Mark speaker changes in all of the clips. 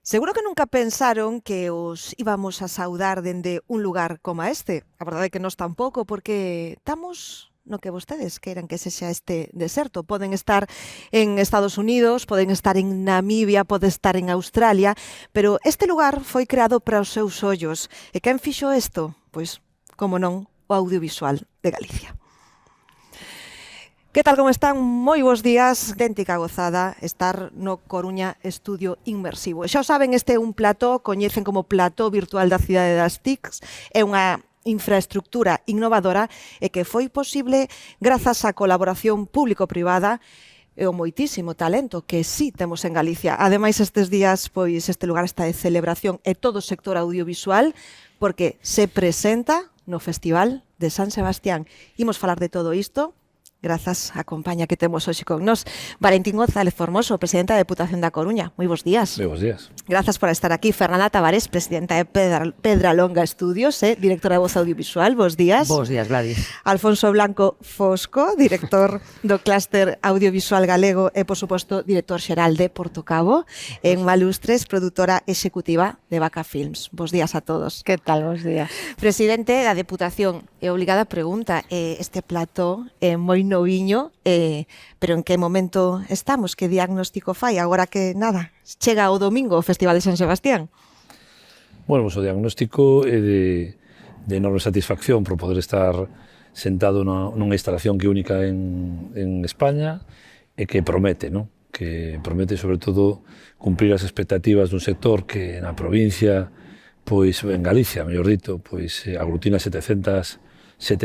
Speaker 1: Seguro que nunca pensaron que os íbamos a saudar dende un lugar como este. A verdade é que nós tampouco, porque estamos no que vostedes queiran que sexa este deserto. Poden estar en Estados Unidos, poden estar en Namibia, pode estar en Australia, pero este lugar foi creado para os seus ollos. E quen fixo isto? Pois, como non, o audiovisual de Galicia. Que tal, como están? Moi bons días, auténtica gozada estar no Coruña Estudio Inmersivo. E xa o saben, este é un plató, coñecen como plató virtual da cidade das TICs, é unha infraestructura innovadora e que foi posible grazas á colaboración público-privada e o moitísimo talento que sí temos en Galicia. Ademais, estes días, pois, este lugar está de celebración e todo o sector audiovisual porque se presenta no Festival de San Sebastián. Imos falar de todo isto grazas á compañía que temos hoxe con nós. Valentín González Formoso, presidenta da Deputación da Coruña. Moi bons días.
Speaker 2: Moi bons días.
Speaker 1: Grazas por estar aquí. Fernanda Tavares, presidenta de Pedralonga Estudios, directora de Voz Audiovisual. Bos días.
Speaker 3: Bos días, Gladys.
Speaker 1: Alfonso Blanco Fosco, director do Clúster Audiovisual Galego e, por suposto, director xeral de Portocabo. En Malustres, produtora executiva de Vaca Films. Bos días a todos.
Speaker 3: Que tal, bos días.
Speaker 1: Presidente da Deputación, é obligada pregunta, este plató é moi noviño, pero en que momento estamos? Que diagnóstico fai agora que nada, chega o domingo o Festival de San Sebastián?
Speaker 2: Bueno, pues o diagnóstico é de enorme satisfacción por poder estar sentado nunha instalación que é única en España e que promete, ¿no? Que promete sobre todo cumprir as expectativas dun sector que na provincia, pois en Galicia, mellor dito, pois aglutina 707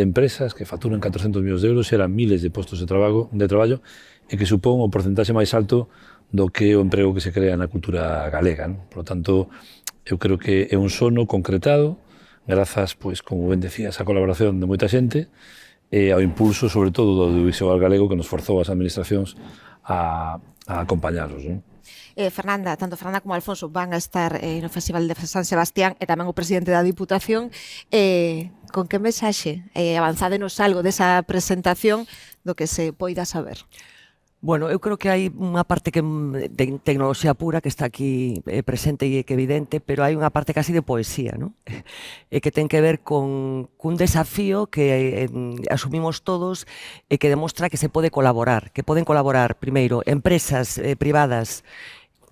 Speaker 2: empresas que facturan 400 millóns de euros, eran miles de postos de traballo e que supón o porcentaxe máis alto do que o emprego que se crea na cultura galega, ¿no? Por lo tanto, eu creo que é un sono concretado, grazas, pois, como ben decías, á colaboración de moita xente e ao impulso, sobre todo, do audiovisual galego que nos forzou as administracións a acompañarlos, ¿no?
Speaker 1: Fernanda, tanto Fernanda como Alfonso van a estar no Festival de San Sebastián e tamén o presidente da Diputación. Con que mensaxe avanzádenos algo desa presentación do que se poida saber?
Speaker 3: Bueno, eu creo que hai unha parte que de tecnoloxía pura que está aquí presente e que evidente, pero hai unha parte casi de poesía, ¿no? E que ten que ver con un desafío que asumimos todos e que demostra que se pode colaborar, que poden colaborar, primeiro, empresas privadas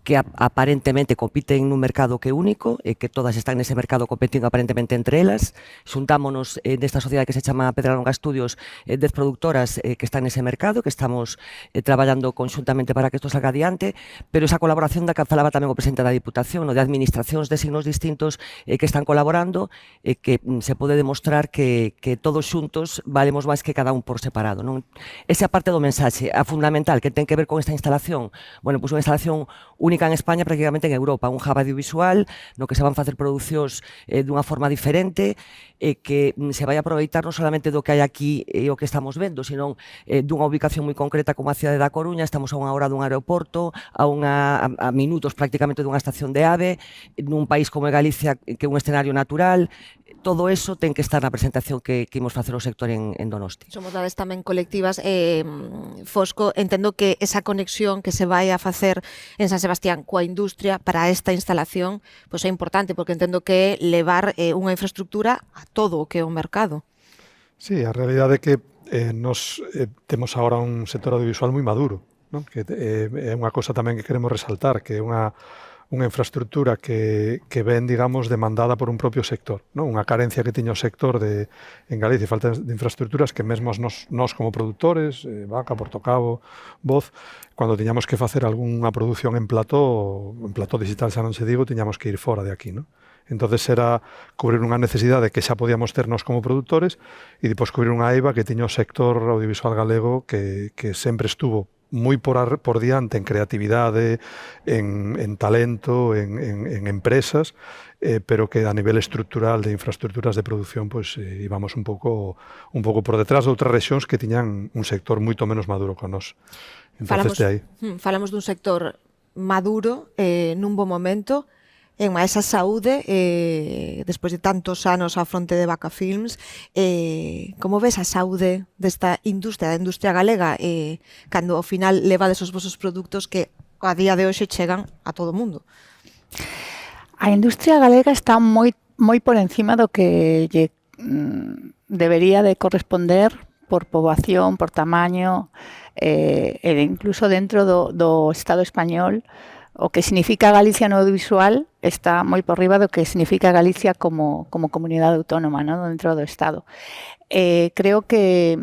Speaker 3: que aparentemente compiten nun mercado que é único e que todas están nese mercado competindo aparentemente entre elas. Xuntámonos nesta sociedade que se chama Pedralonga Estudios, 10 productoras que están nese mercado, que estamos traballando conxuntamente para que isto salga adiante, pero esa colaboración da que falaba tamén o presidente da Diputación, de administracións de signos distintos que están colaborando e que se pode demostrar que todos xuntos valemos máis que cada un por separado, non? Esa parte do mensaxe, a fundamental, que ten que ver con esta instalación, bueno, pois unha instalación única en España, prácticamente en Europa, un hub audiovisual no que se van facer producións dunha forma diferente e que se vai aproveitar non solamente do que hai aquí e o que estamos vendo, sino dunha ubicación moi concreta como a cidade da Coruña. Estamos a unha hora dun aeroporto, a minutos prácticamente dunha estación de AVE, nun país como é Galicia, que é un escenario natural. Todo eso ten que estar na presentación que imos facer o sector en Donosti.
Speaker 1: Somos dades tamén colectivas. Fosco, entendo que esa conexión que se vai a facer en San Sebastián coa industria para esta instalación pois é importante, porque entendo que é levar unha infraestructura a todo o que é o mercado.
Speaker 4: Sí, a realidade é que nos temos agora un sector audiovisual moi maduro, non? Que é unha cosa tamén que queremos resaltar, que é unha infraestructura que ven, digamos, demandada por un propio sector, non? Unha carencia que tiña o sector en Galicia, falta de infraestructuras que mesmo nós como produtores, Vaca, Portocabo, Voz, cando tiñamos que facer algunha produción en plató digital, xa non se digo, tiñamos que ir fora de aquí, non? Entonces era cubrir unha necesidade que xa podíamos ter nós como produtores e depois cubrir unha eiva que tiña o sector audiovisual galego que sempre estuvo moi por diante en creatividade, en talento, en empresas, pero que a nivel estructural de infraestructuras de produción pues íbamos un pouco por detrás de outras rexións que tiñan un sector moito menos maduro que nós.
Speaker 1: Falamos dun sector maduro nun bo momento, en esa saúde, despois de tantos anos á fronte de Vaca Films, como ves a saúde desta industria, da industria galega, cando ao final levades os vosos produtos que a día de hoxe chegan a todo o mundo?
Speaker 5: A industria galega está moi por encima do que debería de corresponder por poboación, por tamaño, e incluso dentro do Estado español. O que significa Galicia no audiovisual está moi por riba do que significa Galicia como comunidade autónoma, ¿no? Dentro do Estado. Creo que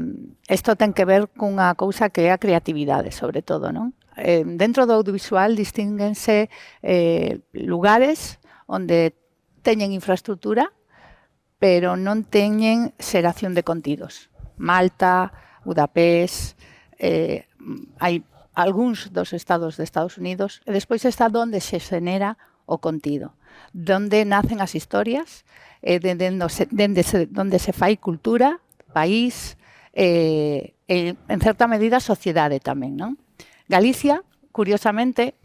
Speaker 5: isto ten que ver cunha cousa que é a creatividade, sobre todo, non? Dentro do audiovisual distínguense lugares onde teñen infraestructura, pero non teñen xeración de contidos. Malta, Budapest, hai algúns dos estados de Estados Unidos, e despois está onde se xenera o contido, onde nacen as historias, onde se fai cultura, país, en certa medida sociedade tamén, non? Galicia, curiosamente,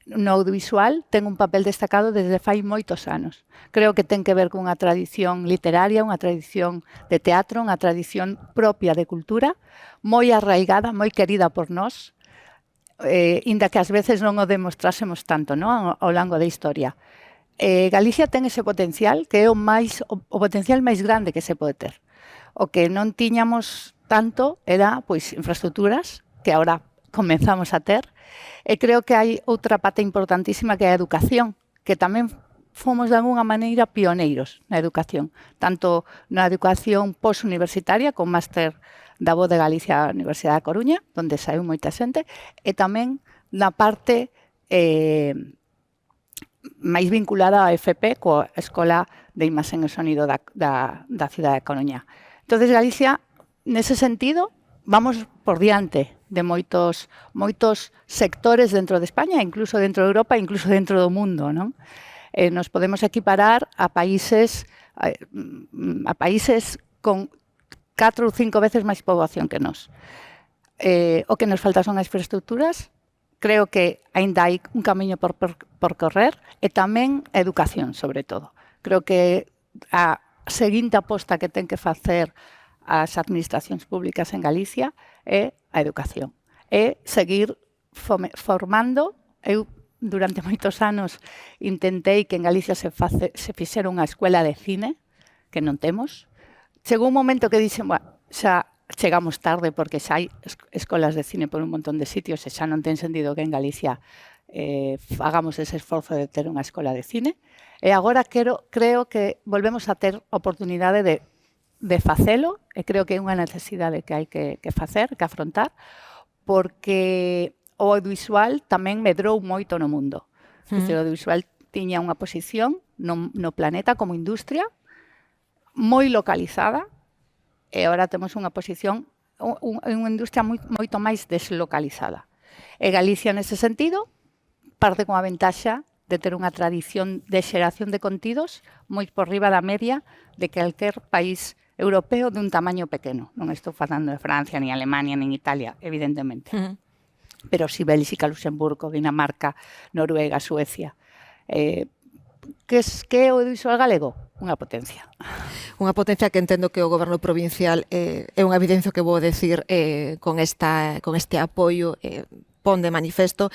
Speaker 5: no audiovisual ten un papel destacado desde fai moitos anos. Creo que ten que ver cunha tradición literaria, unha tradición de teatro, unha tradición propia de cultura, moi arraigada, moi querida por nós, inda que ás veces non o demostrásemos tanto, non? Ao longo da historia. Galicia ten ese potencial que é o potencial máis grande que se pode ter. O que non tiñamos tanto era pois infraestructuras, que agora comenzamos a ter, e creo que hai outra pata importantísima que é a educación, que tamén fomos de alguna maneira pioneiros na educación, tanto na educación posuniversitaria con máster da Voz de Galicia a Universidade da Coruña, onde saiu moita xente, e tamén na parte máis vinculada á FP, coa Escola de Imaxen e Sonido da cidade da Coruña. Entonces Galicia, nese sentido, vamos por diante de moitos sectores dentro de España, incluso dentro de Europa, incluso dentro do mundo, non? Nos podemos equiparar a países con 4 ou 5 veces máis poboación que nós. O que nos falta son as infraestructuras. Creo que aínda hai un camiño por correr, e tamén a educación, sobre todo. Creo que a seguinte aposta que ten que facer as administracións públicas en Galicia é a educación. É seguir formando. Eu, durante moitos anos, intentei que en Galicia se fixera unha escuela de cine, que non temos. Chegou un momento que dixen, xa chegamos tarde porque xa hai escolas de cine por un montón de sitios e xa non ten sentido que en Galicia hagamos ese esforzo de ter unha escola de cine. E agora creo que volvemos a ter oportunidade de facelo, e creo que é unha necesidade que hai que facer, que afrontar, porque o audiovisual tamén medrou moito no mundo. O audiovisual tiña unha posición no planeta como industria moi localizada, e agora temos unha posición, unha industria moito máis deslocalizada. E Galicia, nese sentido, parte con a ventaxa de ter unha tradición de xeración de contidos moi por riba da media de calquer país europeo dun tamaño pequeno. Non estou falando de Francia, ni Alemania, ni Italia, evidentemente. Pero si Bélxica, Luxemburgo, Dinamarca, Noruega, Suecia. Que é o audiovisual galego? Unha potencia.
Speaker 1: Unha potencia que entendo que o goberno provincial é unha evidencia que vou decir con este apoio pon de manifesto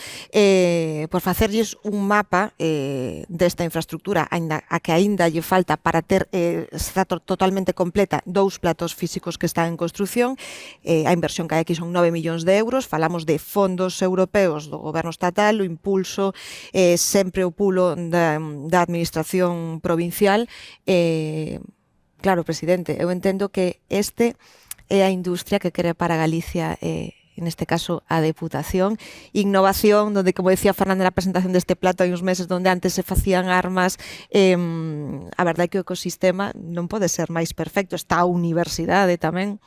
Speaker 1: por facerlles un mapa desta infraestructura a que aínda lle falta para ter está totalmente completa 2 platos físicos que están en construción. A inversión que hai aquí son 9 millóns de euros. Falamos de fondos europeos do goberno estatal, o impulso, sempre o pulo da administración provincial. Claro, presidente, eu entendo que este é a industria que quere para Galicia, en este caso a Deputación. Innovación, donde, como decía Fernanda na presentación deste plato, hai uns meses donde antes se facían armas. A verdade é que o ecosistema non pode ser máis perfecto. Está a universidade tamén.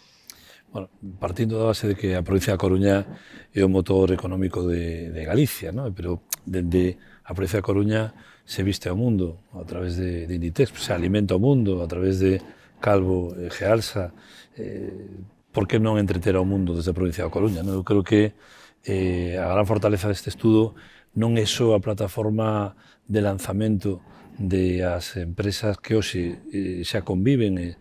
Speaker 2: Bueno, partindo da base de que a provincia da Coruña é o motor económico de Galicia, ¿no? Pero dende a provincia da Coruña se viste ao mundo a través de Inditex, se alimenta o mundo a través de Calvo, Gealsa. Por que non entreter ao mundo desde a provincia da Coruña? Eu creo que a gran fortaleza deste estudo non é só a plataforma de lanzamento de as empresas que hoxe xa conviven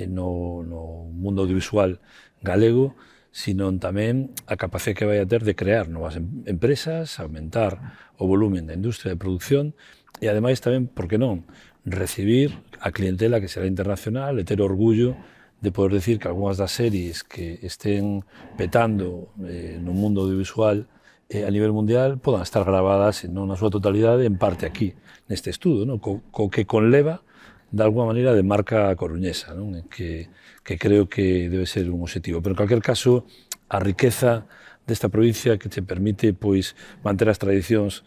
Speaker 2: no mundo audiovisual galego, sino tamén a capacidade que vai a ter de crear novas empresas, aumentar o volumen da industria de producción e ademais tamén, por que non, recibir a clientela que será internacional e ter orgullo de poder decir que algunhas das series que estén petando no mundo audiovisual a nivel mundial podan estar gravadas, non na súa totalidade, en parte aquí, neste estudo, non? Co que conleva, de alguma maneira, de marca coruñesa, non? Que creo que debe ser un objetivo. Pero, en calquer caso, a riqueza desta provincia que te permite pois manter as tradicións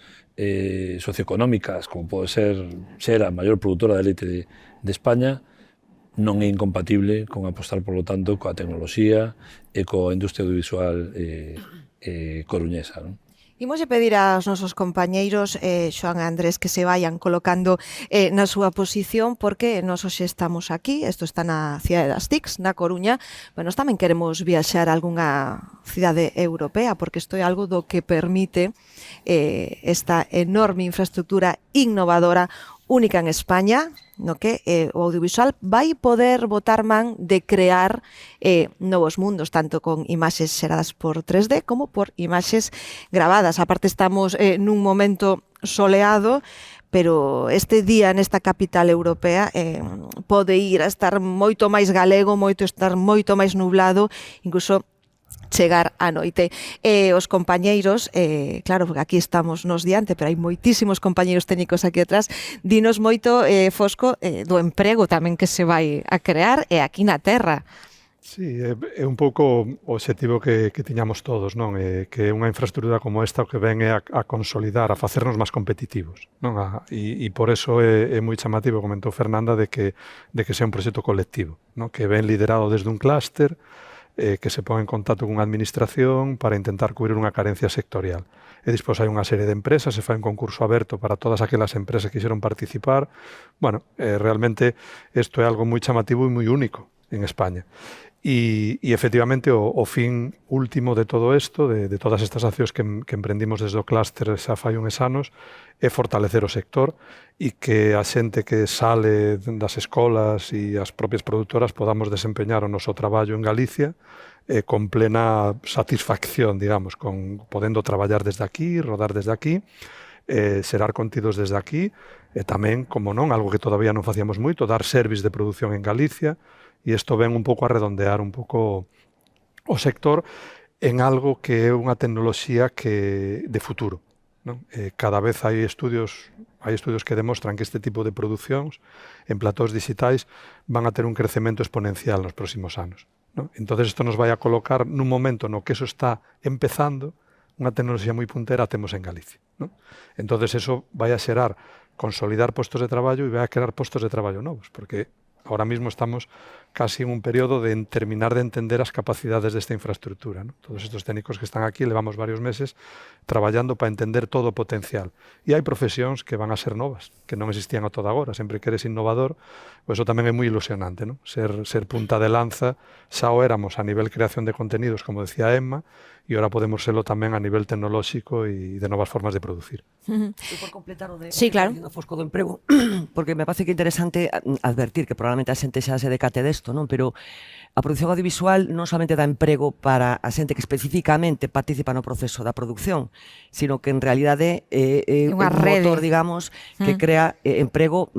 Speaker 2: socioeconómicas, como pode ser a maior produtora de leite de España, non é incompatible con apostar, por lo tanto, coa tecnoloxía e coa industria audiovisual coruñesa, non?
Speaker 1: Imos pedir aos nosos compañeiros, Xoan e Andrés, que se vayan colocando na súa posición, porque nós hoxe estamos aquí, isto está na cidade das TICs, na Coruña, pero nós tamén queremos viaxar a algunha cidade europea, porque isto é algo do que permite esta enorme infraestructura innovadora única en España, no que o audiovisual vai poder botar man de crear novos mundos, tanto con imaxes xeradas por 3D como por imaxes gravadas. Aparte estamos nun momento soleado, pero este día nesta capital europea pode ir a estar moito máis galego, estar moito máis nublado, incluso chegar á noite. Os compañeiros, claro, porque aquí estamos nos diante, pero hai moitísimos compañeiros técnicos aquí atrás, dinos moito, Fosco, do emprego tamén que se vai a crear aquí na terra.
Speaker 4: Sí, é un pouco o objetivo que tiñamos todos, non? Que unha infraestructura como esta o que ven é a consolidar, a facernos máis competitivos, non? E por eso é moi chamativo, comentou Fernanda, de que sea un proxecto colectivo, non? Que ven liderado desde un clúster, que se pon en contacto cunha administración para intentar cubrir unha carencia sectorial. E despois hai unha serie de empresas, se fai un concurso aberto para todas aquelas empresas que quixeron participar. Bueno, realmente isto é algo moi chamativo e moi único en España. E efectivamente o fin último de todo isto, de todas estas accións que emprendimos desde o clúster xa fai uns anos, é fortalecer o sector e que a xente que sale das escolas e as propias produtoras podamos desempeñar o noso traballo en Galicia con plena satisfacción, digamos, podendo traballar desde aquí, rodar desde aquí, xerar contidos desde aquí, e tamén, como non, algo que todavía non facíamos moito, dar service de produción en Galicia, e isto ven un pouco a redondear un pouco o sector en algo que é unha tecnoloxía de futuro, non? Cada vez hai estudios que demostran que este tipo de producións en platós digitais van a ter un crecemento exponencial nos próximos anos, non? Entonces isto nos vai a colocar nun momento no que eso está empezando, unha tecnoloxía moi puntera temos en Galicia, non? Entonces eso vai a xerar, consolidar postos de traballo e vai a crear postos de traballo novos, porque ahora mismo estamos casi en un periodo de terminar de entender as capacidades desta infraestructura, ¿no? Todos estos técnicos que están aquí, levamos varios meses traballando para entender todo o potencial. E hai profesións que van a ser novas, que non existían a toda agora. Sempre que eres innovador, pues eso tamén é moi ilusionante, ¿no? Ser punta de lanza, xa o éramos a nivel creación de contenidos, como decía Emma, e ahora podemos serlo tamén a nivel tecnolóxico e de novas formas de producir.
Speaker 3: E por completar o de
Speaker 1: sí, claro.
Speaker 3: Fosco do emprego, porque me parece que é interesante advertir que probablemente a xente xa se decate desto, non? Pero a produción audiovisual non somente dá emprego para a xente que especificamente participa no proceso da produción, sino que en realidade é un motor, digamos, que crea emprego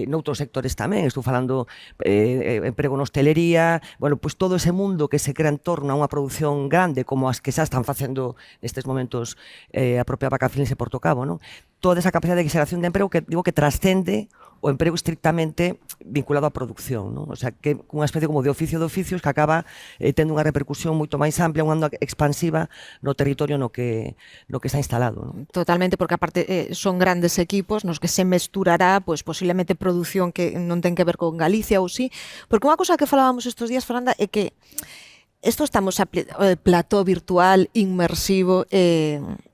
Speaker 3: noutros sectores tamén. Estou falando emprego na hostelería, bueno, pois todo ese mundo que se crea en torno a unha produción grande como as que xa están facendo nestes momentos a propia Vacaciones e Portocabo, non? Toda esa capacidade de xeración de emprego que digo que trascende o emprego estrictamente vinculado á produción, non? O sea, que unha especie como de oficio de oficios que acaba tendo unha repercusión moito máis amplia, unha onda expansiva no territorio no que está instalado, non?
Speaker 1: Totalmente, porque aparte son grandes equipos nos que se mesturará, pues posiblemente produción que non ten que ver con Galicia ou sí, porque unha cosa que falábamos estes días, Fernanda, é que isto estamos a plató virtual inmersivo,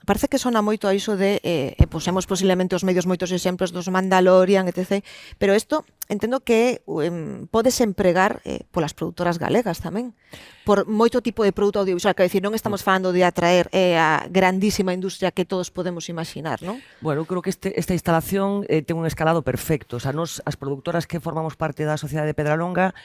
Speaker 1: parece que sona moito a iso de, posemos posiblemente os medios moitos exemplos dos Mandalorian, etc. Pero isto entendo que podes empregar polas produtoras galegas tamén, por moito tipo de produto audiovisual, que decir, non estamos falando de atraer a grandísima industria que todos podemos imaginar, non?
Speaker 3: Bueno, eu creo que esta instalación ten un escalado perfecto. O sea, nos, as produtoras que formamos parte da Sociedade de Pedralonga,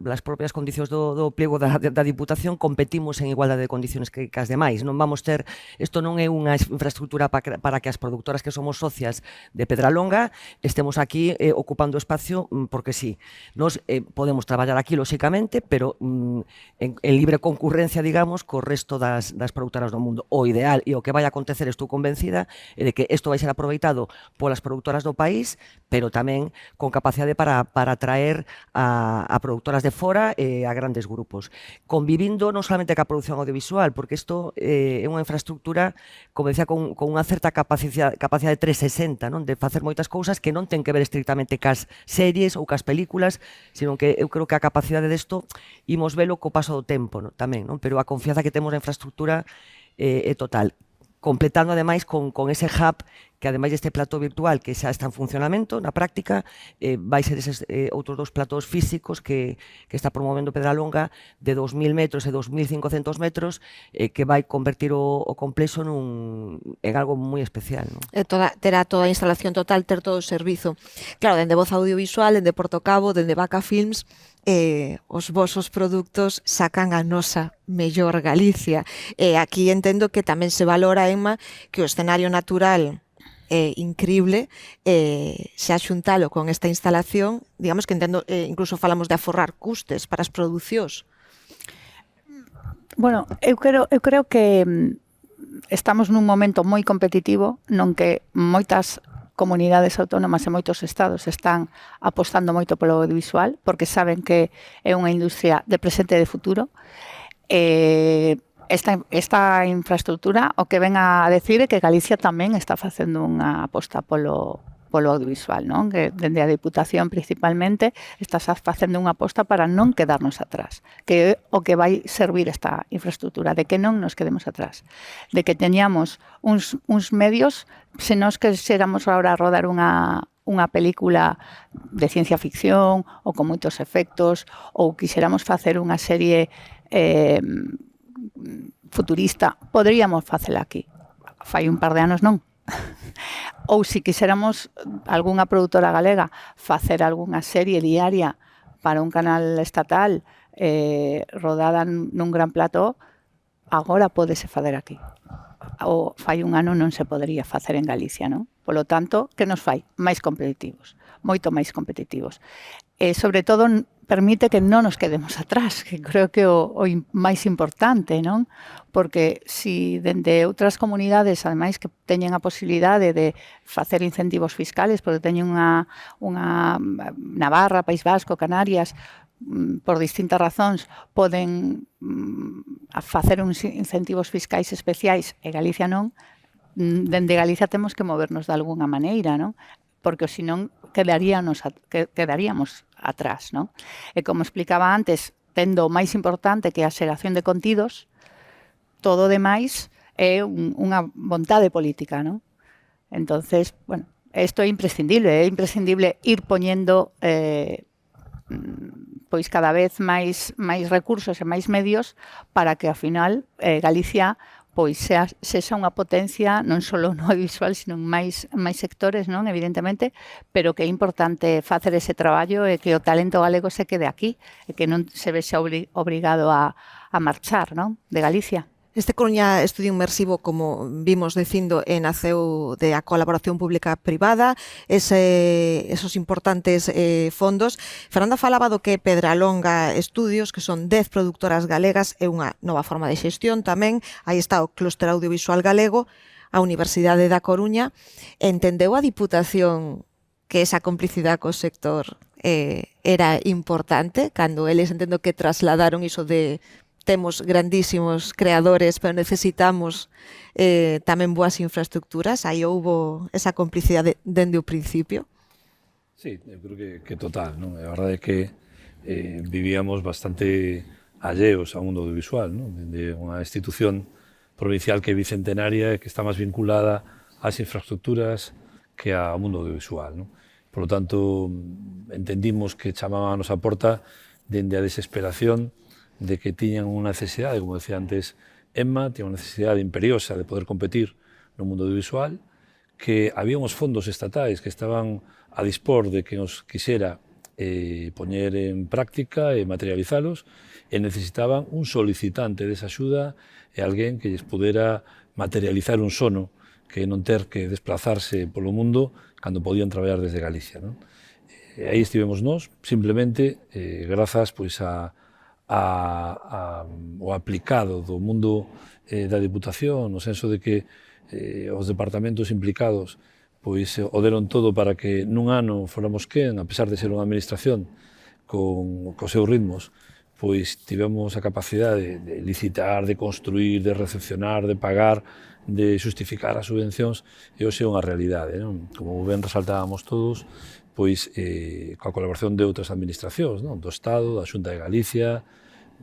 Speaker 3: las propias condicións do pliego da Diputación, competimos en igualdade de condicións que as demais. Non vamos ter, isto non é unha infraestructura para que as produtoras que somos socias de Pedralonga estemos aquí ocupando espacio porque sí. Nos podemos traballar aquí, lóxicamente, pero en libre concurrencia, digamos, co resto das produtoras do mundo. O ideal e o que vai acontecer, estou convencida, é de que isto vai ser aproveitado polas produtoras do país, pero tamén con capacidade para atraer a produtoras de fora e a grandes grupos. Convivindo non solamente ca produción audiovisual, porque isto é unha infraestructura, como decía, con unha certa capacidade 360, non? De facer moitas cousas que non ten que ver estrictamente cas series ou cas películas, sino que eu creo que a capacidade desto imos velo co paso do tempo, non? Tamén, non? Pero a confianza que temos na infraestructura é total. Completando ademais con ese hub que ademais deste plató virtual que xa está en funcionamento na práctica, vai ser eses outros dous platós físicos que está promovendo Pedralonga de 2.000 metros e 2.500 metros, que vai convertir o complexo en algo moi especial, non?
Speaker 1: Terá toda a instalación total, ter todo o servizo. Claro, dende Voz Audiovisual, dende Portocabo, dende Vaca Films, os vosos produtos sacan a nosa mellor Galicia. Aquí entendo que tamén se valora, Emma, que o escenario natural increíble, se axuntalo con esta instalación, digamos que entendo, incluso falamos de aforrar custes para as producións.
Speaker 5: Bueno, eu creo que estamos nun momento moi competitivo non que moitas comunidades autónomas e moitos estados están apostando moito polo audiovisual porque saben que é unha industria de presente e de futuro. Esta infraestructura o que ven a decir é que Galicia tamén está facendo unha aposta polo audiovisual, non? Que dende a Diputación principalmente está facendo unha aposta para non quedarnos atrás, que é o que vai servir esta infraestructura, de que non nos quedemos atrás, de que teñamos uns medios, se nos quixéramos agora rodar unha película de ciencia ficción ou con moitos efectos ou quixéramos facer unha serie futurista, poderíamos facela aquí. Fai un par de anos non. Ou se quixéramos algunha produtora galega facer algunha serie diaria para un canal estatal rodada nun gran plató, agora pódese facer aquí. Ou fai un ano non se podería facer en Galicia, non? Polo tanto, que nos fai? Máis competitivos, moito máis competitivos. Sobre todo, permite que non nos quedemos atrás, que creo que o máis importante, non? Porque si dende outras comunidades, ademais que teñen a posibilidade de facer incentivos fiscales, porque teñen unha Navarra, País Vasco, Canarias, por distintas razóns, poden facer uns incentivos fiscais especiais e Galicia non, dende Galicia temos que movernos de alguna maneira, non? Porque senón quedaríamos atrás, non? E como explicaba antes, tendo o máis importante que a xeración de contidos, todo o demais é unha vontade política, non? Entonces, bueno, isto é imprescindible ir poñendo pois cada vez máis recursos e máis medios para que ao final Galicia pois sexa unha potencia non só no audiovisual, sino en máis sectores, non? Evidentemente, pero que é importante facer ese traballo e que o talento galego se quede aquí e que non se vexa obrigado a marchar, non? De Galicia.
Speaker 1: Este Coruña Estudio Inmersivo, como vimos dicindo, naceu de a colaboración pública-privada, esos importantes fondos. Fernanda falaba do que Pedralonga Estudios, que son 10 productoras galegas, é unha nova forma de xestión tamén. Aí está o Clúster Audiovisual Galego, a Universidade da Coruña. Entendeu a Diputación que esa complicidade co sector era importante, cando eles entendo que trasladaron iso de temos grandísimos creadores, pero necesitamos tamén boas infraestructuras. Aí houbo esa complicidade dende o principio.
Speaker 2: Sí, eu creo que total, non? A verdade é que vivíamos bastante alleos ao mundo audiovisual, non? Dende unha institución provincial que é bicentenaria e que está máis vinculada ás infraestructuras que ao mundo audiovisual, non? Por lo tanto, entendimos que chamaban a nosa porta dende a desesperación de que tiñan unha necesidade, como decía antes Emma, tiñan unha necesidade imperiosa de poder competir no mundo audiovisual, que había uns fondos estatais que estaban a dispor de que os quixera poñer en práctica e materializalos, e necesitaban un solicitante desa axuda e alguén que lles pudera materializar un sono, que non ter que desplazarse polo mundo cando podían traballar desde Galicia. Non? Aí estivemos nós, simplemente, grazas pois, ao aplicado do mundo da Diputación, no senso de que os departamentos implicados pois o deron todo para que nun ano fóramos quen, a pesar de ser unha administración cos seus ritmos, pois tivemos a capacidade de licitar, de construir, de recepcionar, de pagar, de justificar as subvencións, e hoxe é unha realidade. Non? Como ben resaltábamos todos, pois coa colaboración de outras administracións, non? Do Estado, da Xunta de Galicia.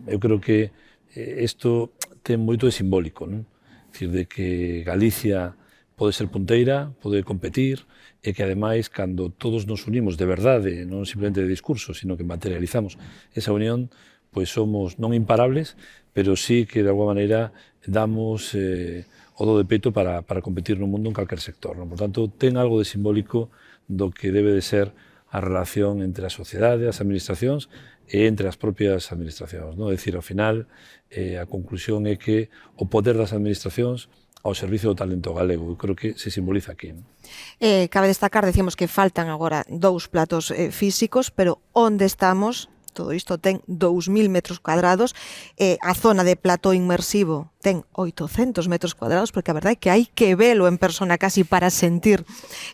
Speaker 2: Eu creo que isto ten moito de simbólico, non? Dicir, de que Galicia pode ser punteira, pode competir, e que, ademais, cando todos nos unimos de verdade, non simplemente de discurso, sino que materializamos esa unión, pois somos non imparables, pero sí que, de alguma maneira, damos o do de peito para competir no mundo en calquer sector. Non? Por tanto, ten algo de simbólico do que debe de ser a relación entre a sociedade, as administracións, e entre as propias administracións. Non? É dicir, ao final, a conclusión é que o poder das administracións ao servicio do talento galego. Eu creo que se simboliza aquí. Non?
Speaker 1: Cabe destacar, decíamos que faltan agora 2 platos físicos, pero onde estamos, todo isto ten 2.000 metros cuadrados, a zona de plató inmersivo ten 800 metros cuadrados, porque a verdade é que hai que velo en persona casi para sentir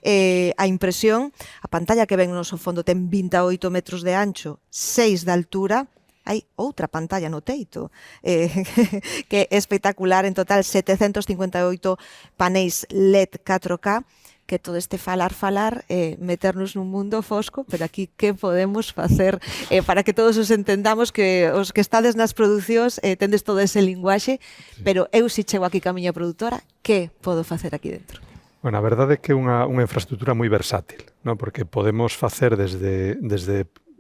Speaker 1: a impresión. A pantalla que ven no noso fondo ten 28 metros de ancho, 6 de altura. Hai outra pantalla no teito que é espectacular, en total 758 panéis LED 4K, que todo este falar, meternos nun mundo fosco, pero aquí que podemos facer para que todos os entendamos, que os que estades nas producións tendes todo ese linguaxe, pero eu si chego aquí ca miña produtora, que podo facer aquí dentro?
Speaker 4: Bueno, a verdade é que é unha infraestructura moi versátil, non? Porque podemos facer desde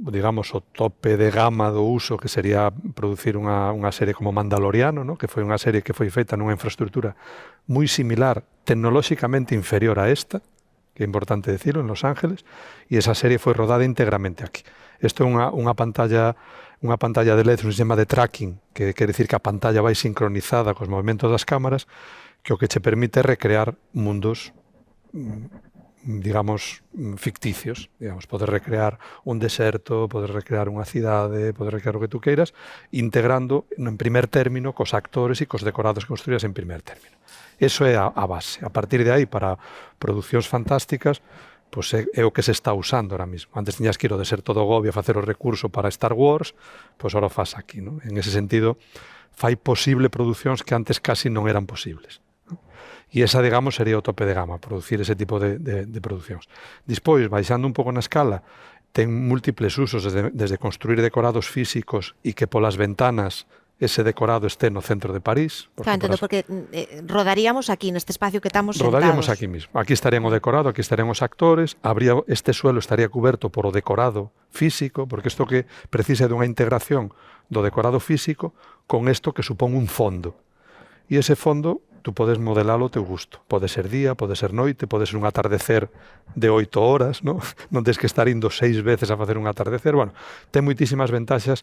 Speaker 4: digamos, o tope de gama do uso, que sería producir unha serie como Mandaloriano, ¿no? Que foi unha serie que foi feita nunha infraestructura moi similar, tecnolóxicamente inferior a esta, que é importante decirlo, en Los Ángeles, e esa serie foi rodada íntegramente aquí. Isto é unha pantalla de LED, un sistema de tracking, que quer dicir que a pantalla vai sincronizada cos movimentos das cámaras, que o que che permite recrear mundos digamos, ficticios. Digamos, poder recrear un deserto, poder recrear unha cidade, poder recrear o que tú queiras, integrando en primer término cos actores e cos decorados que construías en primer término. Eso é a base. A partir de aí, para producións fantásticas, pois é o que se está usando ahora mismo. Antes tiñas que ir ao deserto do Gobi a facer o recurso para Star Wars, pois ahora o faz aquí, ¿no? En ese sentido, fai posible producións que antes casi non eran posibles. E esa, digamos, sería o tope de gama, producir ese tipo de producións. Despois, baixando un pouco na escala, ten múltiples usos, desde construir decorados físicos e que polas ventanas ese decorado esté no centro de París.
Speaker 1: Porque rodaríamos aquí, neste espacio que estamos sentados.
Speaker 4: Rodaríamos aquí mismo. Aquí estarían o decorado, aquí estarían os actores, este suelo estaría cuberto por o decorado físico, porque isto que precisa de unha integración do decorado físico con isto que supón un fondo. E ese fondo tú podes modelalo ao teu gusto. Pode ser día, pode ser noite, pode ser un atardecer de 8 horas, ¿no? Non tens que estar indo 6 veces a facer un atardecer. Bueno, ten moitísimas ventaxas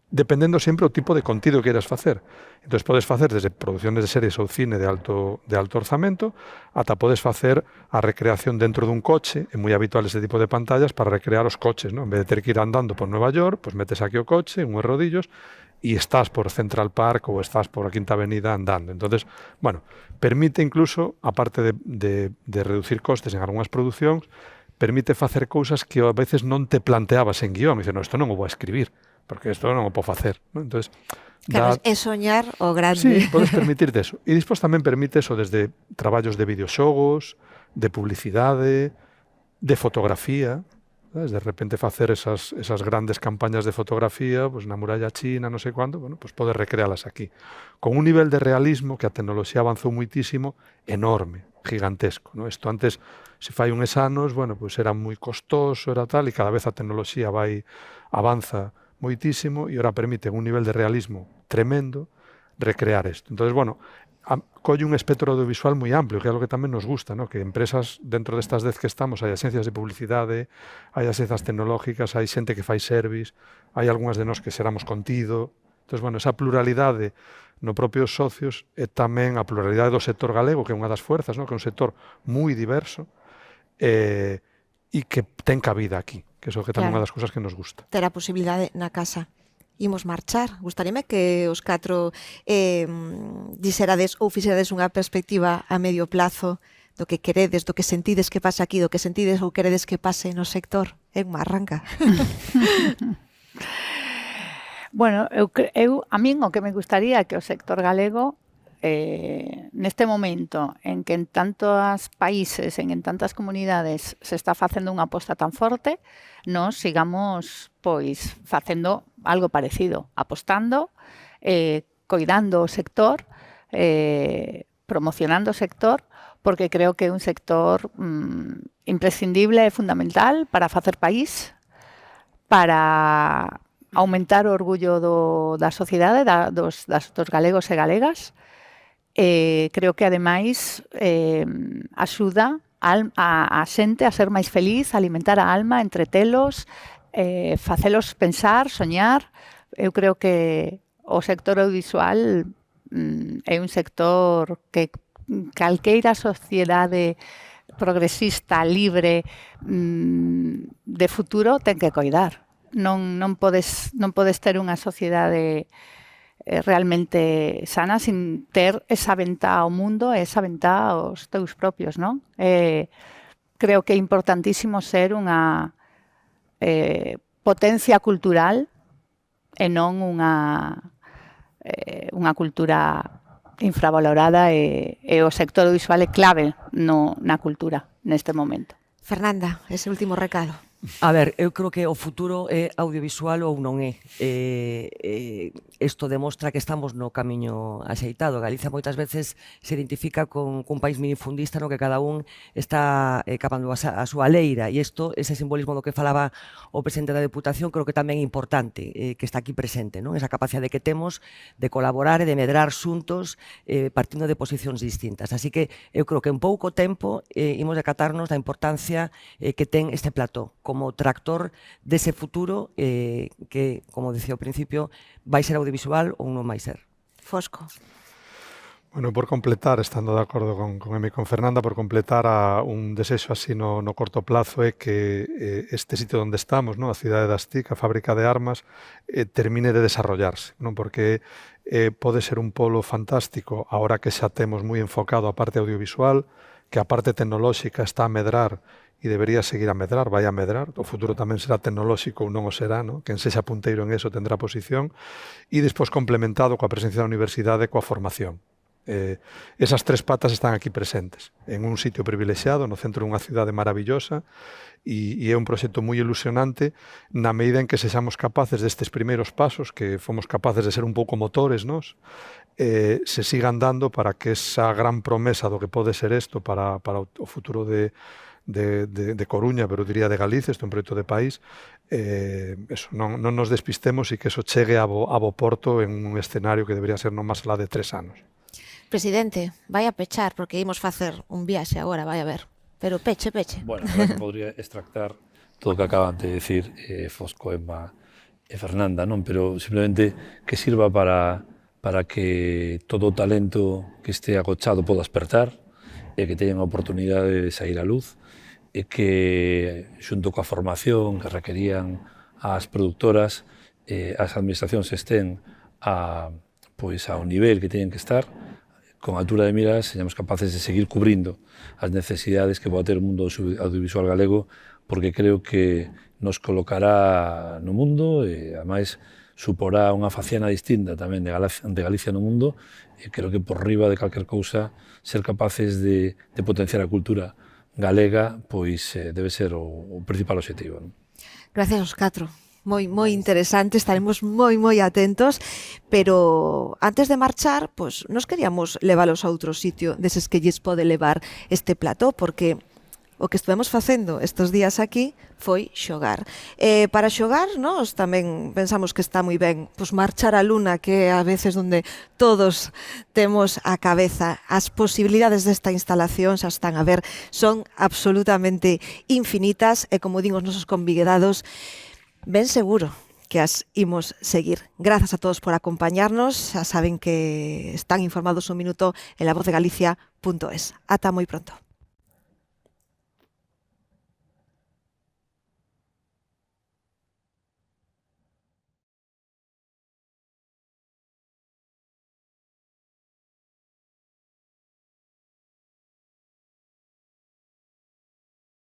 Speaker 4: dependendo sempre o tipo de contido que queiras facer. Entón, podes facer desde producciones de series ou cine de alto orzamento, ata podes facer a recreación dentro dun coche. É moi habitual este tipo de pantallas para recrear os coches, ¿no? En vez de ter que ir andando por Nueva York, pues metes aquí o coche, unhos rodillos, e estás por Central Park ou estás por a Quinta Avenida andando. Entonces, bueno, permite incluso, aparte de reducir costes en algunhas producións, permite facer cousas que a veces non te planteabas en guión. Dice, no, isto non o vou a escribir, porque isto non o podo facer, ¿no? Entonces,
Speaker 1: claro, é soñar o grande.
Speaker 4: Sí, podes permitirte eso. E despois tamén permite eso desde traballos de videoxogos, de publicidade, de fotografía. sabes? De repente facer esas grandes campañas de fotografía, pues na muralla china, non sei cuándo, bueno, pues poder recrealas aquí. Con un nivel de realismo que a tecnoloxía avanzou muitísimo, enorme, gigantesco, ¿no? Isto antes, se fai uns anos, bueno, pues era moi costoso, era tal, e cada vez a tecnoloxía avanza moitísimo e ora permite un nivel de realismo tremendo recrear isto. Entonces, bueno, colle un espectro audiovisual moi amplio, que é algo que tamén nos gusta, ¿no? Que empresas dentro destas 10 que estamos, hai axencias de publicidade, hai axencias tecnológicas, hai xente que fai service, hai algunhas de nós que xeramos contido. Entón, bueno, esa pluralidade no propios socios é tamén a pluralidade do sector galego, que é unha das fuerzas, ¿no? Que é un sector moi diverso e que ten cabida aquí, que é que tamén
Speaker 1: Claro.
Speaker 4: unha das cousas que nos gusta.
Speaker 1: Ter a posibilidade na casa. Imos marchar. Gustaríame que os 4 dixerades ou fixerades unha perspectiva a medio plazo do que queredes, do que sentides que pasa aquí, do que sentides ou queredes que pase no sector. É unha arranca.
Speaker 5: Bueno, a min o que me gustaría é que o sector galego neste momento en que en tantos países, en tantas comunidades se está facendo unha aposta tan forte, nos sigamos pois facendo algo parecido, apostando, coidando o sector, promocionando o sector, porque creo que é un sector imprescindible e fundamental para facer país, para aumentar o orgullo da sociedade, dos galegos e galegas. Creo que ademais axuda a xente a ser máis feliz, a alimentar a alma, entretelos, facelos pensar, soñar. Eu creo que o sector audiovisual é un sector que calqueira sociedade progresista, libre, de futuro ten que coidar. Non podes ter unha sociedade realmente sana sin ter esa ventá ao mundo e esa ventá aos teus propios, non? Creo que é importantísimo ser unha potencia cultural e non unha cultura infravalorada e o sector audiovisual é clave na cultura neste momento.
Speaker 1: Fernanda, ese último recado.
Speaker 3: A ver, eu creo que o futuro é audiovisual ou non é. Isto demostra que estamos no camiño axeitado. Galicia moitas veces se identifica con un país minifundista no que cada un está capando a súa leira, e ese simbolismo do que falaba o presidente da Deputación creo que tamén é importante, que está aquí presente, non? Esa capacidade que temos de colaborar e de medrar xuntos partindo de posicións distintas. Así que eu creo que en pouco tempo imos decatarnos da importancia que ten este plató como tractor dese futuro que, como dicía ao principio, vai ser audiovisual ou non vai ser.
Speaker 1: Fosco.
Speaker 4: Bueno, por completar, estando de acordo con Emi e con Fernanda, por completar un desexo así no corto plazo é que este sitio onde estamos, a cidade das TIC, a fábrica de armas, termine de desarrollarse, porque pode ser un polo fantástico agora que xa temos moi enfocado a parte audiovisual, que a parte tecnolóxica está a medrar e debería seguir a medrar, vai a medrar, o futuro tamén será tecnolóxico ou non o será, quen sexa punteiro en eso tendrá posición, e despois complementado coa presencia da universidade e coa formación. Esas 3 patas están aquí presentes, en un sitio privilexiado, no centro dunha cidade maravillosa, e é un proxecto moi ilusionante na medida en que sexamos capaces destes primeiros pasos, que fomos capaces de ser un pouco motores, se sigan dando para que esa gran promesa do que pode ser isto para o futuro de Coruña, pero diría de Galicia, este é un proxecto de país, non nos despistemos e que eso chegue a bo porto en un escenario que debería ser non máis alá de 3 anos.
Speaker 1: Presidente, vai a pechar, porque imos facer un viaxe agora, vai a ver. Pero peche.
Speaker 2: Bueno, a verdad que podría extractar todo o que acaban de decir Fosco, Emma e Fernanda, pero simplemente que sirva para que todo o talento que este agochado poda despertar e que teñan a oportunidade de sair á luz e que, xunto coa formación que requerían as productoras, as administracións estén ao nivel que teñen que estar, con altura de miras, señamos capaces de seguir cubrindo as necesidades que pode ter o mundo audiovisual galego, porque creo que nos colocará no mundo e, ademais, suporá unha faciana distinta tamén de Galicia no mundo, e creo que por riba de calquer cousa ser capaces de potenciar a cultura galega, pois debe ser o principal obxectivo.
Speaker 1: Gracias aos catro. Moi interesante, estaremos moi atentos, pero antes de marchar, pues nos queríamos levalos a outro sitio deses que lles pode levar este plató, porque o que estuvemos facendo estes días aquí foi xogar. Para xogar, nós tamén pensamos que está moi ben pues, marchar á luna, que é a veces onde todos temos a cabeza. As posibilidades desta instalación xa están a ver, son absolutamente infinitas e, como digo os nosos convidados, ben seguro que as imos seguir. Grazas a todos por acompañarnos. Xa saben que están informados un minuto en lavozdeGalicia.es. Ata moi pronto.